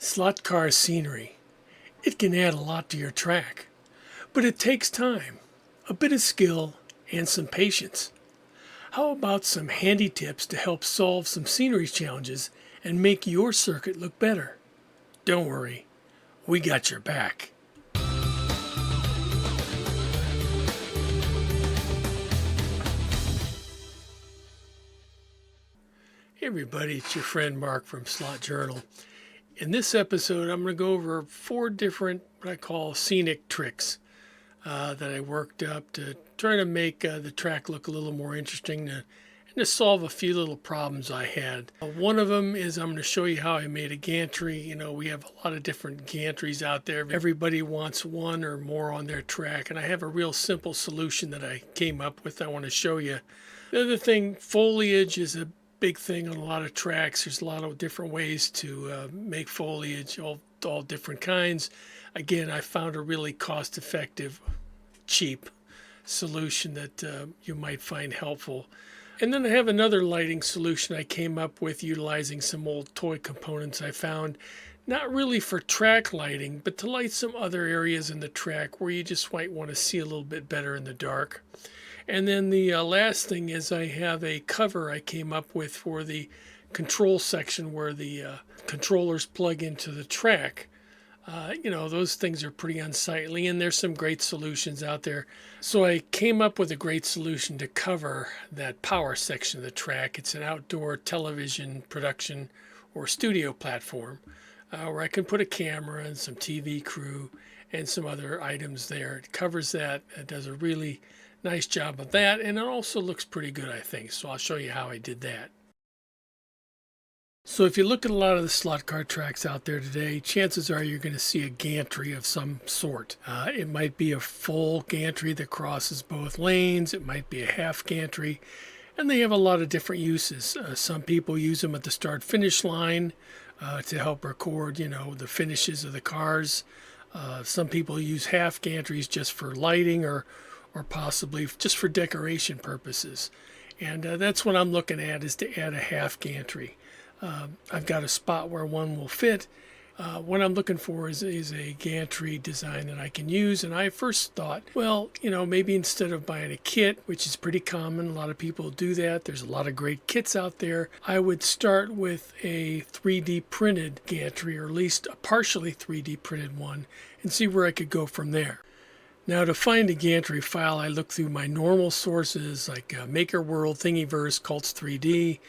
Slot car scenery. It can add a lot to your track, but it takes time, a bit of skill, and some patience. How about some handy tips to help solve some scenery challenges and make your circuit look better? Don't worry, we got your back. Hey everybody, it's your friend Mark from Slot Journal. In this episode, I'm going to go over 4 different, what I call scenic tricks that I worked up to try to make the track look a little more interesting and to solve a few little problems I had. One of them is I'm going to show you how I made a gantry. You know, we have a lot of different gantries out there. Everybody wants one or more on their track, and I have a real simple solution that I came up with I want to show you. The other thing, foliage is a big thing on a lot of tracks. There's a lot of different ways to make foliage, all different kinds. Again, I found a really cost-effective, cheap solution that you might find helpful. And then I have another lighting solution I came up with utilizing some old toy components I found, not really for track lighting, but to light some other areas in the track where you just might want to see a little bit better in the dark. And then the last thing is I have a cover I came up with for the control section where the controllers plug into the track. You know, those things are pretty unsightly, and there's some great solutions out there. So I came up with a great solution to cover that power section of the track. It's an outdoor television production or studio platform where I can put a camera and some TV crew and some other items there. It covers that. It does a really nice job of that, and it also looks pretty good, I think. So I'll show you how I did that. So if you look at a lot of the slot car tracks out there today, chances are you're going to see a gantry of some sort. It might be a full gantry that crosses both lanes. It might be a half gantry, and they have a lot of different uses. Some people use them at the start-finish line to help record, you know, the finishes of the cars. Some people use half gantries just for lighting or possibly just for decoration purposes. And that's what I'm looking at, is to add a half gantry. I've got a spot where one will fit. What I'm looking for is a gantry design that I can use. And I first thought, well, you know, maybe instead of buying a kit, which is pretty common, a lot of people do that. There's a lot of great kits out there. I would start with a 3D printed gantry, or at least a partially 3D printed one, and see where I could go from there. Now, to find a gantry file, I look through my normal sources like Maker World, Thingiverse, Cults 3D,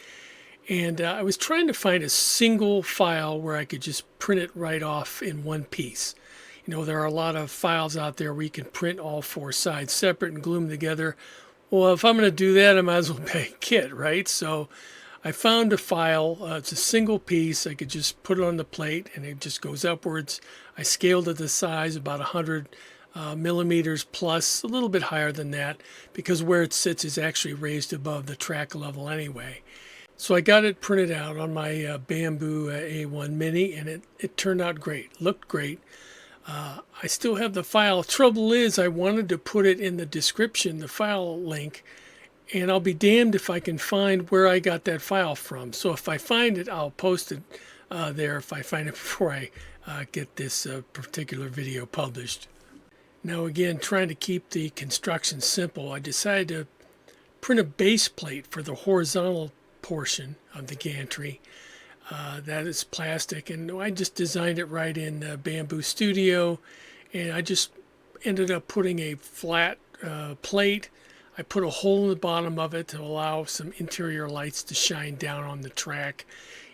and I was trying to find a single file where I could just print it right off in one piece. You know, there are a lot of files out there where you can print all 4 sides separate and glue them together. Well, if I'm going to do that, I might as well buy a kit, right? So I found a file. It's a single piece. I could just put it on the plate, and it just goes upwards. I scaled it to size about 100 millimeters plus, a little bit higher than that, because where it sits is actually raised above the track level anyway. So I got it printed out on my Bamboo A1 Mini, and it turned out great, looked great. I still have the file. Trouble is, I wanted to put it in the description, the file link, and I'll be damned if I can find where I got that file from. So if I find it, I'll post it there if I find it before I get this particular video published. Now again, trying to keep the construction simple, I decided to print a base plate for the horizontal portion of the gantry. That is plastic, and I just designed it right in Bamboo Studio, and I just ended up putting a flat plate. I put a hole in the bottom of it to allow some interior lights to shine down on the track.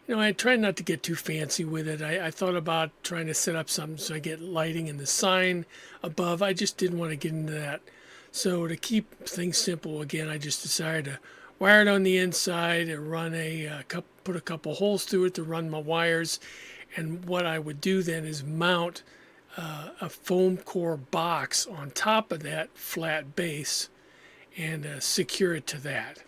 You know, I tried not to get too fancy with it. I thought about trying to set up something so I get lighting in the sign above. I just didn't want to get into that. So to keep things simple, again, I just decided to wire it on the inside and run put a couple holes through it to run my wires. And what I would do then is mount a foam core box on top of that flat base and secure it to that.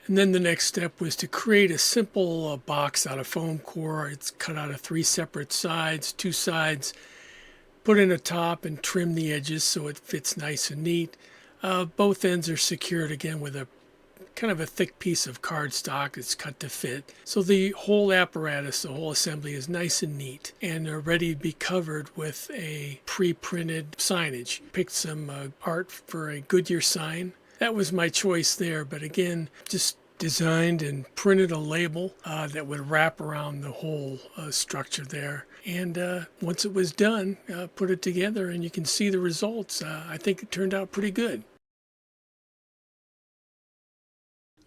And then the next step was to create a simple box out of foam core. It's cut out of 3 separate sides, 2 sides, put in a top and trim the edges so it fits nice and neat. Both ends are secured again with a kind of a thick piece of cardstock. It's cut to fit. So the whole apparatus, the whole assembly is nice and neat and are ready to be covered with a pre-printed signage. Picked some art for a Goodyear sign. That was my choice there, but again, just designed and printed a label that would wrap around the whole structure there. And once it was done, put it together and you can see the results. I think it turned out pretty good.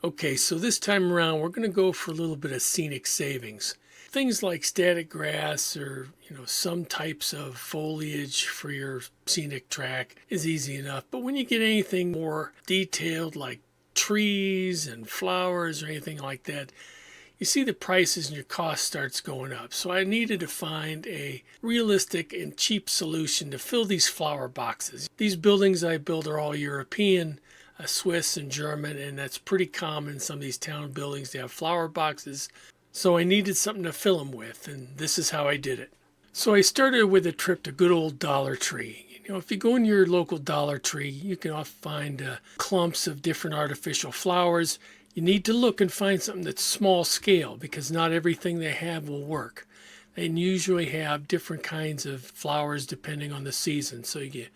Okay, so this time around, we're going to go for a little bit of scenic savings. Things like static grass or, some types of foliage for your scenic track is easy enough. But when you get anything more detailed like trees and flowers or anything like that, you see the prices and your cost starts going up. So I needed to find a realistic and cheap solution to fill these flower boxes. These buildings I build are all European, Swiss and German, and that's pretty common in some of these town buildings. They have flower boxes. So I needed something to fill them with, and this is how I did it. So I started with a trip to good old Dollar Tree. If you go in your local Dollar Tree, you can often find clumps of different artificial flowers. You need to look and find something that's small scale because not everything they have will work. They usually have different kinds of flowers depending on the season. So you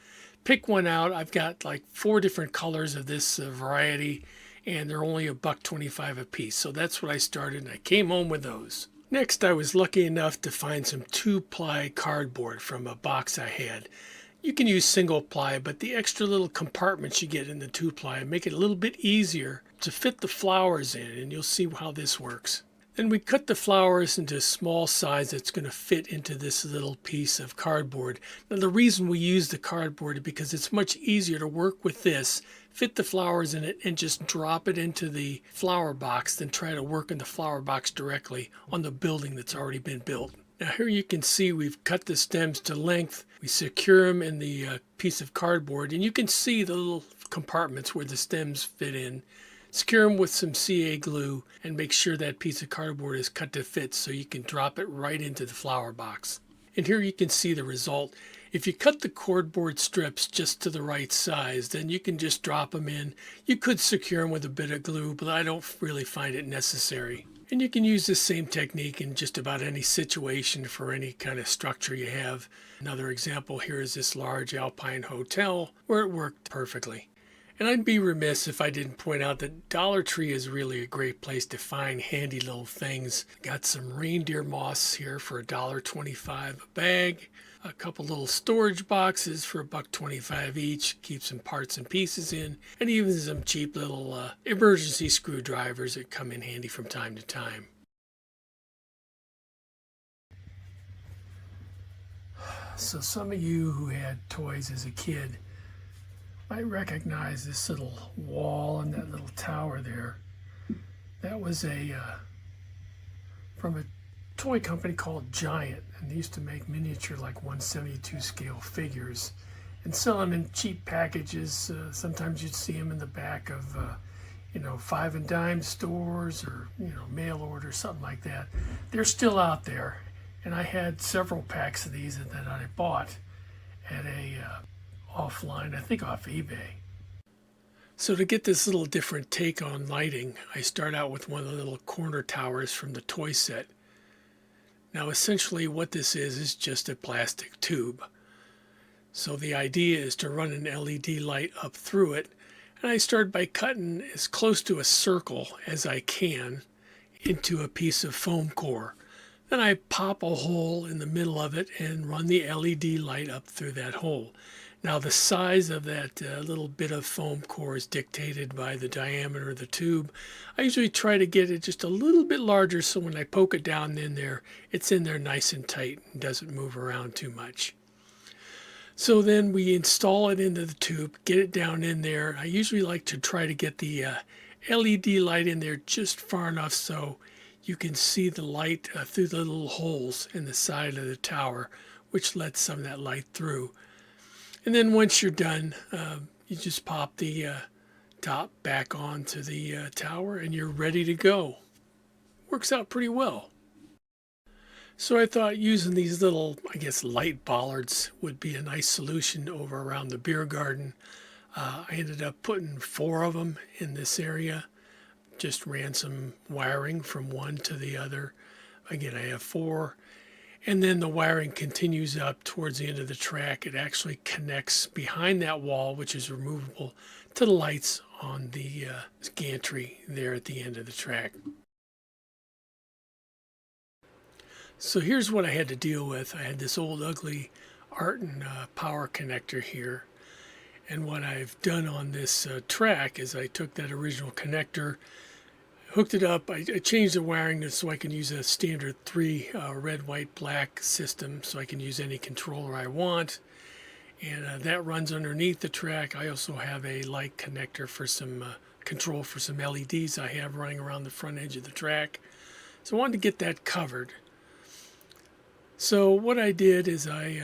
pick one out. I've got like 4 different colors of this variety, and they're only $1.25 a piece. So that's what I started, and I came home with those. Next, I was lucky enough to find some 2-ply cardboard from a box I had. You can use single ply, but the extra little compartments you get in the 2-ply make it a little bit easier to fit the flowers in, and you'll see how this works. Then we cut the flowers into a small size that's going to fit into this little piece of cardboard. Now the reason we use the cardboard is because it's much easier to work with this, fit the flowers in it, and just drop it into the flower box than try to work in the flower box directly on the building that's already been built. Now here you can see we've cut the stems to length. We secure them in the piece of cardboard, and you can see the little compartments where the stems fit in. Secure them with some CA glue and make sure that piece of cardboard is cut to fit so you can drop it right into the flower box. And here you can see the result. If you cut the cardboard strips just to the right size, then you can just drop them in. You could secure them with a bit of glue, but I don't really find it necessary. And you can use the same technique in just about any situation for any kind of structure you have. Another example here is this large alpine hotel where it worked perfectly. And I'd be remiss if I didn't point out that Dollar Tree is really a great place to find handy little things. Got some reindeer moss here for $1.25 a bag. A couple little storage boxes for $1.25 each. Keep some parts and pieces in. And even some cheap little emergency screwdrivers that come in handy from time to time. So some of you who had toys as a kid might recognize this little wall and that little tower there. That was from a toy company called Giant, and they used to make miniature like 1/72 scale figures and sell them in cheap packages. Sometimes you'd see them in the back of 5 and dime stores or mail order, something like that. They're still out there, and I had several packs of these that I bought at a offline, I think off eBay. So to get this little different take on lighting, I start out with one of the little corner towers from the toy set. Now essentially what this is just a plastic tube. So the idea is to run an LED light up through it, and I start by cutting as close to a circle as I can into a piece of foam core. Then I pop a hole in the middle of it and run the LED light up through that hole. Now the size of that little bit of foam core is dictated by the diameter of the tube. I usually try to get it just a little bit larger so when I poke it down in there, it's in there nice and tight and doesn't move around too much. So then we install it into the tube, get it down in there. I usually like to try to get the LED light in there just far enough so you can see the light through the little holes in the side of the tower, which lets some of that light through. And then once you're done, you just pop the top back onto the tower and you're ready to go. Works out pretty well. So I thought using these little, light bollards would be a nice solution over around the beer garden. I ended up putting 4 of them in this area. just ran some wiring from one to the other. Again, I have 4. And then the wiring continues up towards the end of the track. It actually connects behind that wall, which is removable, to the lights on the gantry there at the end of the track. So here's what I had to deal with. I had this old ugly Arton power connector here. And what I've done on this track is I took that original connector, hooked it up. I changed the wiring so I can use a standard 3 red, white, black system, so I can use any controller I want. And that runs underneath the track. I also have a light connector for some control for some LEDs I have running around the front edge of the track. So I wanted to get that covered. So what I did is I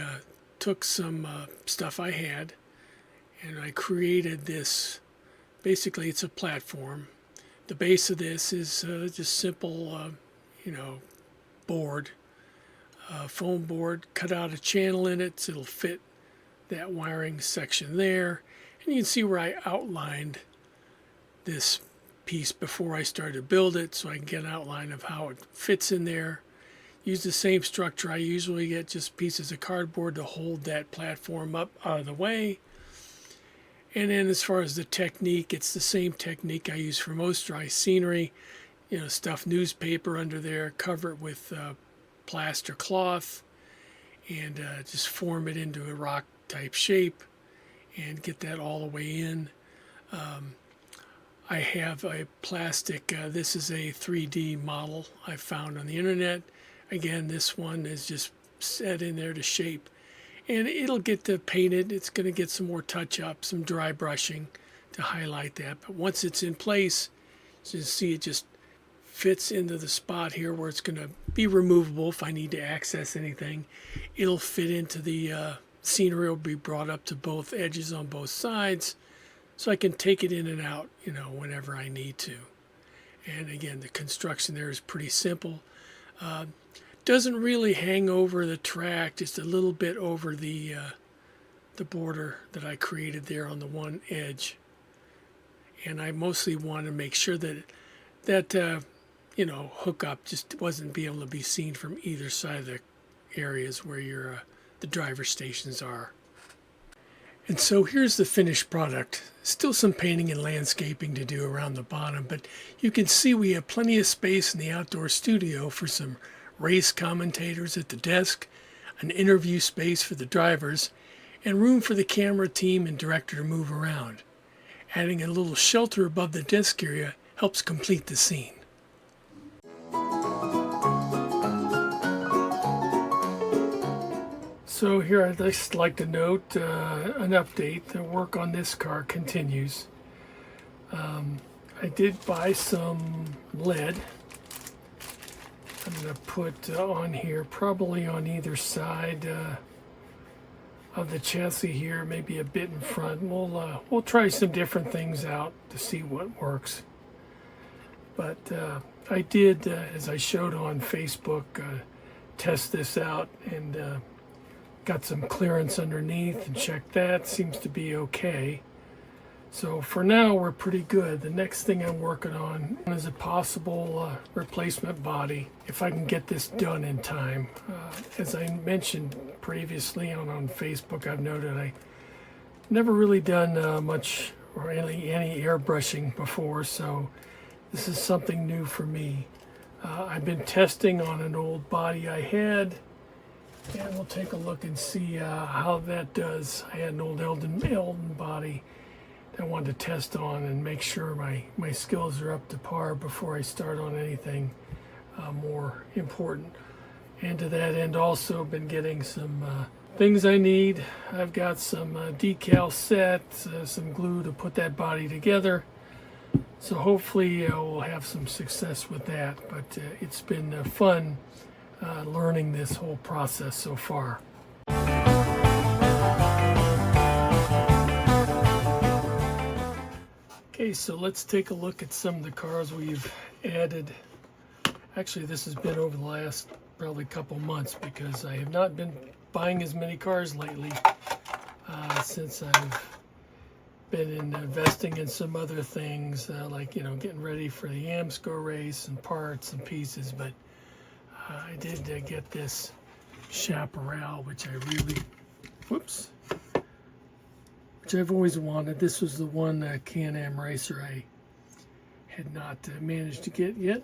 took some stuff I had, and I created this. Basically, it's a platform. The base of this is just simple, board, foam board. Cut out a channel in it so it'll fit that wiring section there. And you can see where I outlined this piece before I started to build it, so I can get an outline of how it fits in there. Use the same structure. I usually get just pieces of cardboard to hold that platform up out of the way. And then as far as the technique, it's the same technique I use for most dry scenery. Stuff newspaper under there, cover it with plaster cloth, and just form it into a rock type shape and get that all the way in. I have a plastic, this is a 3D model I found on the internet. Again, this one is just set in there to shape. And it'll get painted. It's going to get some more touch-up, some dry brushing to highlight that. But once it's in place, you see it just fits into the spot here where it's going to be removable if I need to access anything. It'll fit into the scenery. Will be brought up to both edges on both sides, so I can take it in and out, whenever I need to. And again, the construction there is pretty simple. Doesn't really hang over the track, just a little bit over the border that I created there on the one edge. And I mostly want to make sure that hookup just wasn't be able to be seen from either side of the areas where the driver stations are. And so here's the finished product. Still some painting and landscaping to do around the bottom, but you can see we have plenty of space in the outdoor studio for some race commentators at the desk, an interview space for the drivers, and room for the camera team and director to move around. Adding a little shelter above the desk area helps complete the scene. So here I'd just like to note an update. The work on this car continues. I did buy some lead. I'm going to put on here, probably on either side of the chassis here, maybe a bit in front. We'll try some different things out to see what works. But I did, as I showed on Facebook, test this out and got some clearance underneath and checked that. Seems to be okay. So for now, we're pretty good. The next thing I'm working on is a possible replacement body, if I can get this done in time. As I mentioned previously on Facebook, I've noted I've never really done much or any airbrushing before, so this is something new for me. I've been testing on an old body I had, and we'll take a look and see how that does. I had an old Eldon body I wanted to test on and make sure my skills are up to par before I start on anything more important. And to that end, also been getting some things I need. I've got some decal set, some glue to put that body together. So hopefully we'll have some success with that. But it's been fun learning this whole process so far. Okay, so let's take a look at some of the cars we've added. Actually, this has been over the last probably couple months because I have not been buying as many cars lately since I've been investing in some other things, like, getting ready for the AMSCO race and parts and pieces. But I did get this chaparral, which I really, which I've always wanted. This was the one Can-Am racer I had not managed to get yet.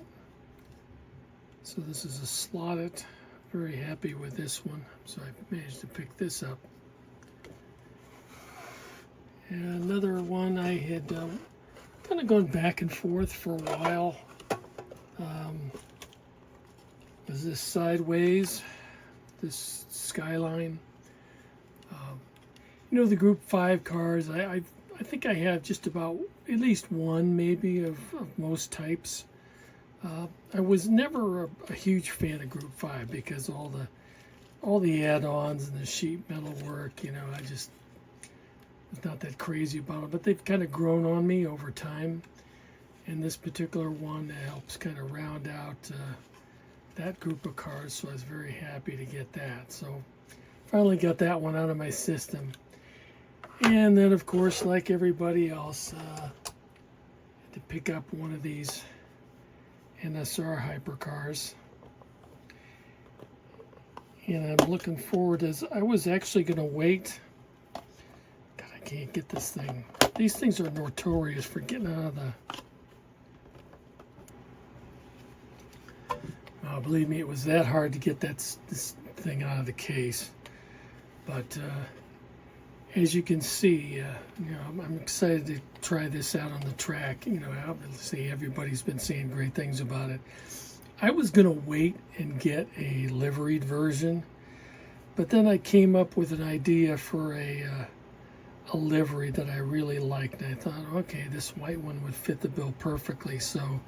So this is a slot.it. Very happy with this one. So I managed to pick this up. And another one I had kind of gone back and forth for a while. Was this Sideways, this Skyline. The Group 5 cars, I think I have just about at least one maybe of most types. I was never a huge fan of Group 5 because all the add-ons and the sheet metal work, I just was not that crazy about it. But they've kind of grown on me over time. And this particular one helps kind of round out that group of cars, so I was very happy to get that. So finally got that one out of my system. And then, of course, like everybody else, had to pick up one of these NSR hypercars. And I'm looking forward, as I was actually going to wait. God, I can't get this thing. These things are notorious for getting out of the... believe me, it was that hard to get this thing out of the case. But as you can see, I'm excited to try this out on the track. Obviously everybody's been saying great things about it. I was going to wait and get a liveried version, but then I came up with an idea for a livery that I really liked, and I thought, okay, this white one would fit the bill perfectly. So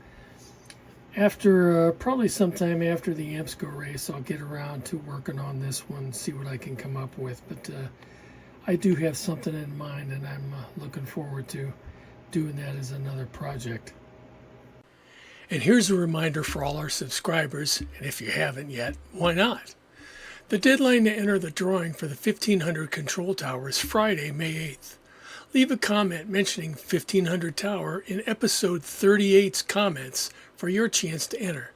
after probably sometime after the AMSCO race, I'll get around to working on this one, see what I can come up with. But I do have something in mind, and I'm looking forward to doing that as another project. And here's a reminder for all our subscribers, and if you haven't yet, why not? The deadline to enter the drawing for the 1500 control tower is Friday, May 8th. Leave a comment mentioning 1500 Tower in episode 38's comments for your chance to enter.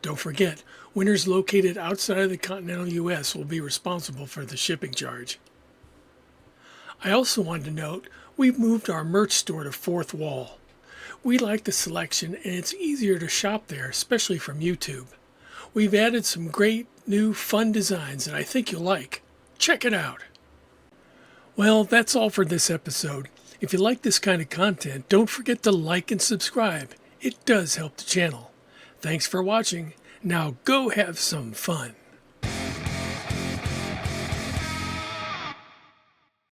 Don't forget, winners located outside of the continental U.S. will be responsible for the shipping charge. I also wanted to note, we've moved our merch store to Fourth Wall. We like the selection, and it's easier to shop there, especially from YouTube. We've added some great new fun designs that I think you'll like. Check it out. Well, that's all for this episode. If you like this kind of content, don't forget to like and subscribe. It does help the channel. Thanks for watching. Now go have some fun.